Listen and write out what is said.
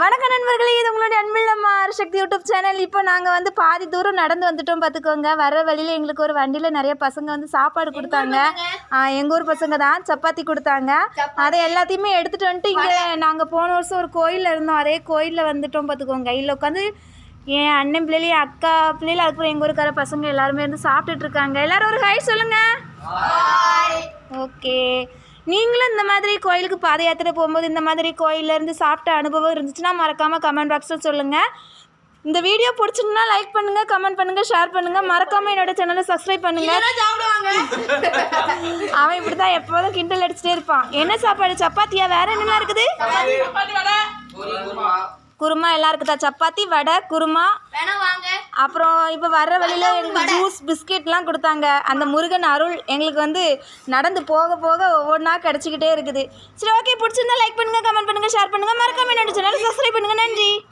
வணக்க நண்பர்களே, இது உங்களுடைய அன்பில் நம்ம சக்தி யூடியூப் சேனல். இப்போ நாங்கள் வந்து பாதி தூரம் நடந்து வந்துட்டோம் பார்த்துக்கோங்க. வர வழியில் எங்களுக்கு ஒரு வண்டியில் நிறைய பசங்க வந்து சாப்பாடு கொடுத்தாங்க. எங்கள் ஊர் பசங்க தான் சப்பாத்தி கொடுத்தாங்க. அதை எல்லாத்தையுமே எடுத்துகிட்டு வந்துட்டு இங்கே நாங்கள் போன வருஷம் ஒரு கோயிலில் இருந்தோம். அதே கோயிலில் வந்துட்டோம் பார்த்துக்கோங்க. இதில் உட்காந்து என் அண்ணன் பிள்ளைலையும் அக்கா பிள்ளைல அதுக்கப்புறம் எங்கள் ஊருக்கார பசங்க எல்லாருமே வந்து சாப்பிட்டுட்டு இருக்காங்க. எல்லோரும் ஒரு ஹை சொல்லுங்கள். ஓகே, நீங்களும் இந்த மாதிரி கோயிலுக்கு பாத யாத்திரை போகும்போது இந்த மாதிரி கோயிலேருந்து சாப்பிட்ட அனுபவம் இருந்துச்சுன்னா மறக்காமல் கமெண்ட் பாக்ஸில் சொல்லுங்கள். இந்த வீடியோ பிடிச்சிங்கன்னா லைக் பண்ணுங்கள், கமெண்ட் பண்ணுங்கள், ஷேர் பண்ணுங்கள். மறக்காமல் என்னோட சேனலை சப்ஸ்கிரைப் பண்ணுங்கள். அவன் இப்படி தான் எப்போதும் கிண்டல் அடிச்சுட்டே இருப்பான். என்ன சாப்பாடு? சப்பாத்தியா? வேறு என்னெல்லாம் இருக்குது? குருமா எல்லாம் இருக்குதா? சப்பாத்தி, வடை, குருமா. அப்புறம் இப்போ வர்ற வழியில் எங்களுக்கு ஜூஸ் பிஸ்கெட்லாம் கொடுத்தாங்க. அந்த முருகன் அருள் எங்களுக்கு வந்து நடந்து போக போக ஒவ்வொன்றா கிடச்சிக்கிட்டே இருக்குது. சரி, ஓகே, பிடிச்சிருந்தா லைக் பண்ணுங்கள், கமெண்ட் பண்ணுங்கள், ஷேர் பண்ணுங்கள். மறக்காம என்னோட சேனலை சப்ஸ்கிரைப் பண்ணுங்கள். நன்றி.